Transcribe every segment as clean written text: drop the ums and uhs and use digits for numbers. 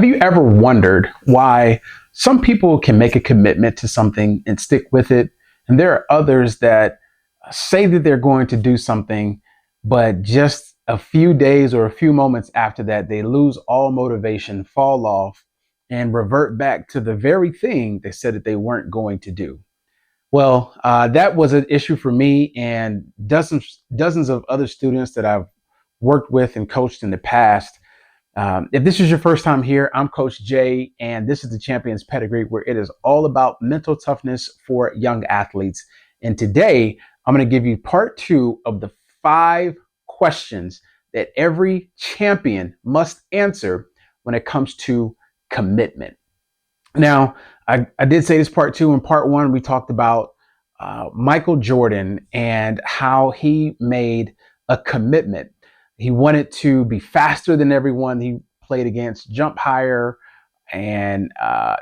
Have you ever wondered why some people can make a commitment to something and stick with it, and there are others that say that they're going to do something, but just a few days or a few moments after that, they lose all motivation, fall off, and revert back to the very thing they said that they weren't going to do? Well, that was an issue for me and dozens of other students that I've worked with and coached in the past. If this is your first time here, I'm Coach Jay, and this is the Champions Pedigree, where it is all about mental toughness for young athletes. And today, I'm going to give you part two of the 5 questions that every champion must answer when it comes to commitment. Now, I did say this part two. In part one, we talked about Michael Jordan and how he made a commitment. He wanted to be faster than everyone he played against, jump higher, and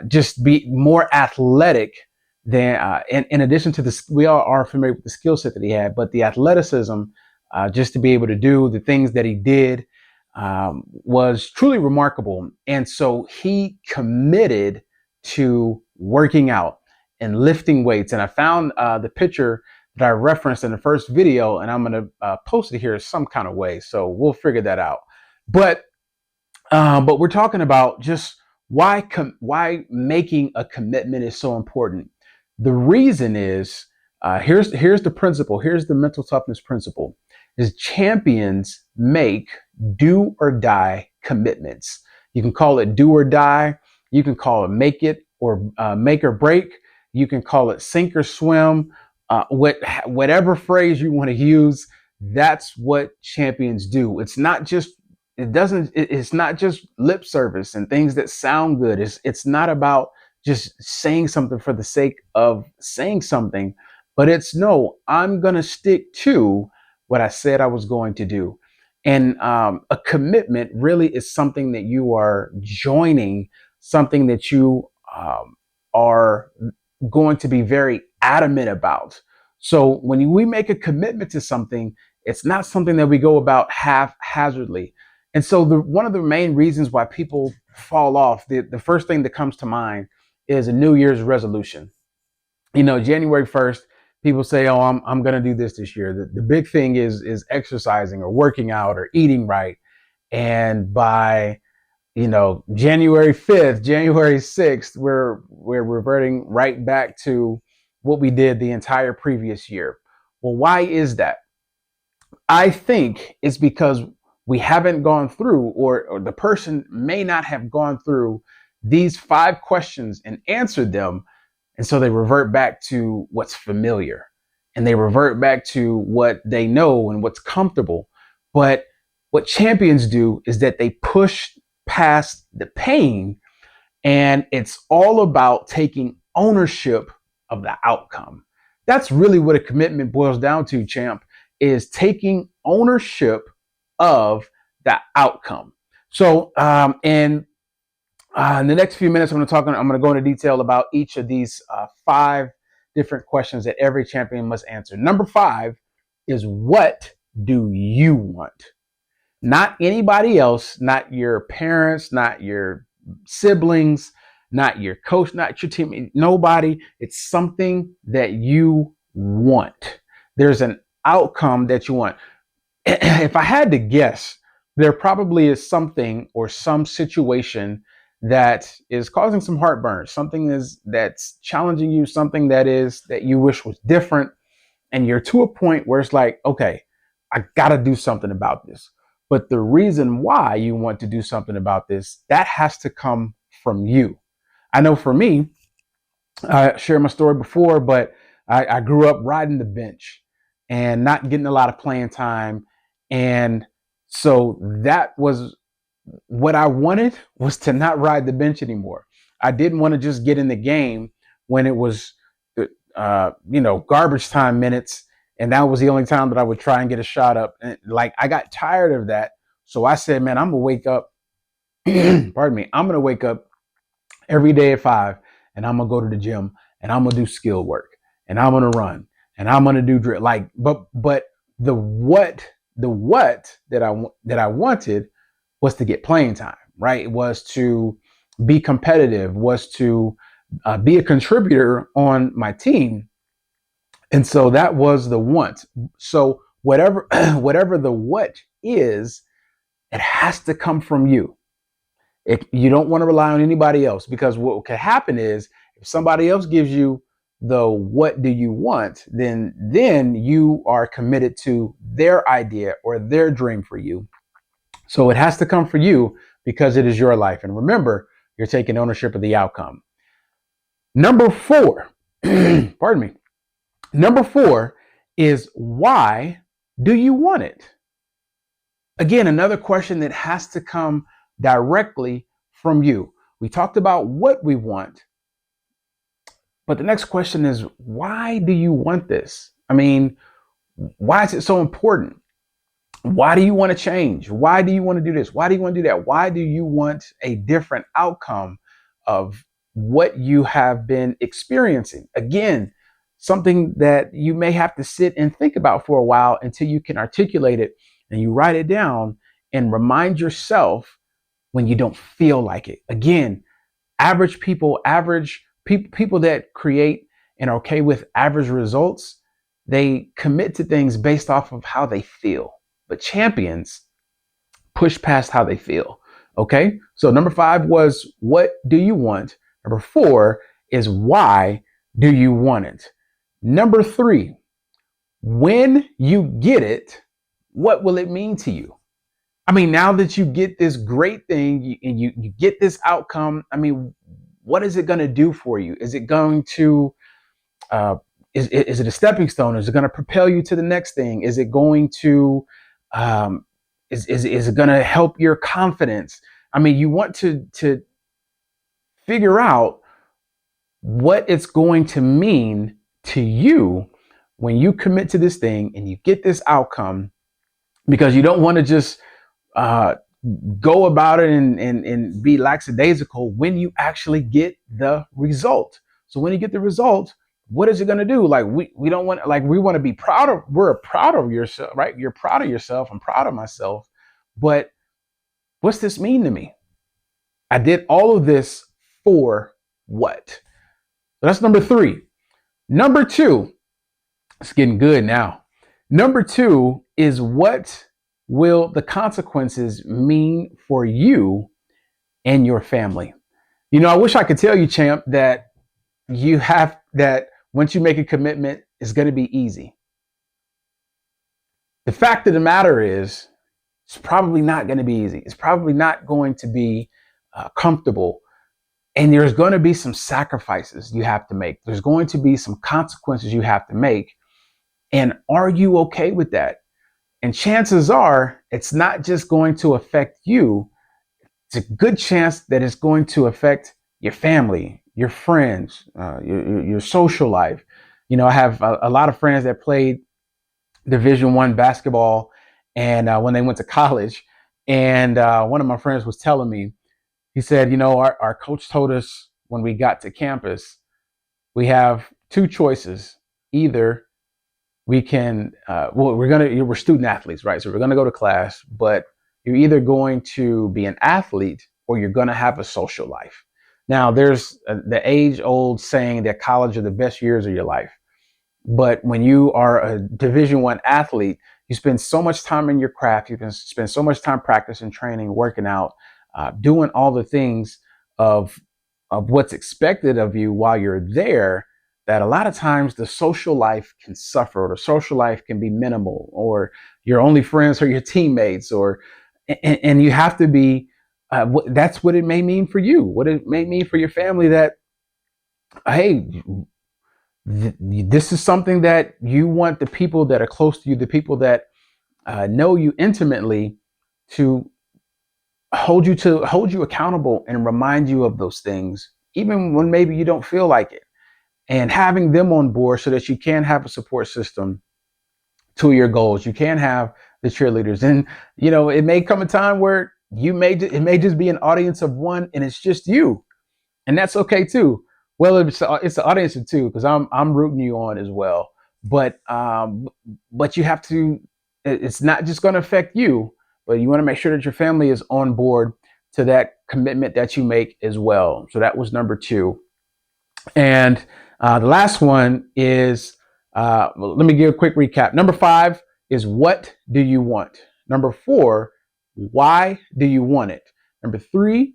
just be more athletic than. In addition to this, we all are familiar with the skill set that he had, but the athleticism, just to be able to do the things that he did, was truly remarkable. And so he committed to working out and lifting weights. And I found the picture that I referenced in the first video, and I'm going to post it here some kind of way. So we'll figure that out. But we're talking about just why making a commitment is so important. The reason is, here's the principle. Here's the mental toughness principle: is champions make do or die commitments. You can call it do or die. You can call it make it or make or break. You can call it sink or swim. Whatever phrase you want to use, that's what champions do. It's not just lip service and things that sound good. It's not about just saying something for the sake of saying something, but it's no, I'm going to stick to what I said I was going to do. And a commitment really is something that you are joining, something that you are going to be very adamant about. So when we make a commitment to something, it's not something that we go about haphazardly. And so one of the main reasons why people fall off, the first thing that comes to mind is a New Year's resolution. You know, January 1st, people say, oh, I'm going to do this year. The big thing is exercising or working out or eating right. And by January 5th, January 6th, we're reverting right back to what we did the entire previous year. Well, why is that? I think it's because we haven't gone through, or the person may not have gone through these 5 questions and answered them. And so they revert back to what's familiar, and they revert back to what they know and what's comfortable. But what champions do is that they push past the pain, and it's all about taking ownership of the outcome. That's really what a commitment boils down to, champ, is taking ownership of the outcome. So in the next few minutes, I'm going to go into detail about each of these 5 different questions that every champion must answer. Number 5 is, what do you want? Not anybody else, not your parents, not your siblings, not your coach, not your team, nobody. It's something that you want. There's an outcome that you want. If I had to guess, there probably is something or some situation that is causing some heartburn, something that's challenging you, something that you wish was different. And you're to a point where it's like, okay, I got to do something about this. But the reason why you want to do something about this, that has to come from you. I know for me, I shared my story before, but I grew up riding the bench and not getting a lot of playing time. And so that was what I wanted, was to not ride the bench anymore. I didn't want to just get in the game when it was, garbage time minutes. And that was the only time that I would try and get a shot up. And I got tired of that. So I said, man, I'm going to wake up. Pardon me. I'm going to wake up every day at 5, and I'm going to go to the gym, and I'm going to do skill work, and I'm going to run, and I'm going to do drill. But the what that I wanted was to get playing time, right? It was to be competitive, was to be a contributor on my team. And so that was the want. So whatever whatever the what is, it has to come from you. You don't want to rely on anybody else, because what could happen is if somebody else gives you the what do you want, then you are committed to their idea or their dream for you. So it has to come for you because it is your life. And remember, you're taking ownership of the outcome. Number four, pardon me. Number four is, why do you want it? Again, another question that has to come directly from you. We talked about what we want, but the next question is, why do you want this? I mean, why is it so important? Why do you want to change? Why do you want to do this? Why do you want to do that? Why do you want a different outcome of what you have been experiencing? Again, something that you may have to sit and think about for a while until you can articulate it, and you write it down and remind yourself when you don't feel like it. Again, people that create and are okay with average results, they commit to things based off of how they feel. But champions push past how they feel. Okay. So number 5 was, what do you want? Number 4 is, why do you want it? Number 3, when you get it, what will it mean to you? I mean, now that you get this great thing and you get this outcome, I mean, what is it going to do for you? Is it going to, is it a stepping stone? Is it going to propel you to the next thing? Is it going to, is it going to help your confidence? I mean, you want to figure out what it's going to mean to you when you commit to this thing and you get this outcome, because you don't want to just go about it and be lackadaisical when you actually get the result. So when you get the result, what is it going to do? Like we don't want, like, we want to be proud of, we're proud of yourself, right? You're proud of yourself. I'm proud of myself. But what's this mean to me? I did all of this for what? So that's number 3. Number 2, it's getting good now. Number 2 is, what will the consequences mean for you and your family? You know, I wish I could tell you, champ, that once you make a commitment, it's going to be easy. The fact of the matter is, it's probably not going to be easy. It's probably not going to be comfortable. And there's going to be some sacrifices you have to make. There's going to be some consequences you have to make. And are you okay with that? And chances are, it's not just going to affect you. It's a good chance that it's going to affect your family, your friends, your social life. You know, I have a lot of friends that played Division I basketball, and when they went to college, and one of my friends was telling me, he said, you know, our coach told us when we got to campus, we have 2 choices. Either we can, we're student athletes, right? So we're going to go to class, but you're either going to be an athlete or you're going to have a social life. Now, there's the age-old saying that college are the best years of your life. But when you are a Division I athlete, you spend so much time in your craft. You can spend so much time practicing, training, working out, doing all the things of what's expected of you while you're there, that a lot of times the social life can suffer, or the social life can be minimal, or your only friends are your teammates, and you have to be, that's what it may mean for you, what it may mean for your family, that, hey, this is something that you want the people that are close to you, the people that know you intimately, to hold you accountable and remind you of those things, even when maybe you don't feel like it. And having them on board so that you can have a support system to your goals. You can have the cheerleaders. And, you know, it may come a time where it may just be an audience of 1 and it's just you. And that's okay too. Well, it's an audience of 2, because I'm rooting you on as well. But you have to, it's not just going to affect you, but you want to make sure that your family is on board to that commitment that you make as well. So that was number 2. And the last one is, well, let me give a quick recap. Number 5 is, what do you want? Number 4, why do you want it? Number 3,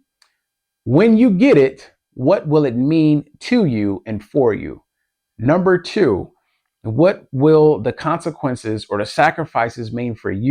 when you get it, what will it mean to you and for you? Number 2, what will the consequences or the sacrifices mean for you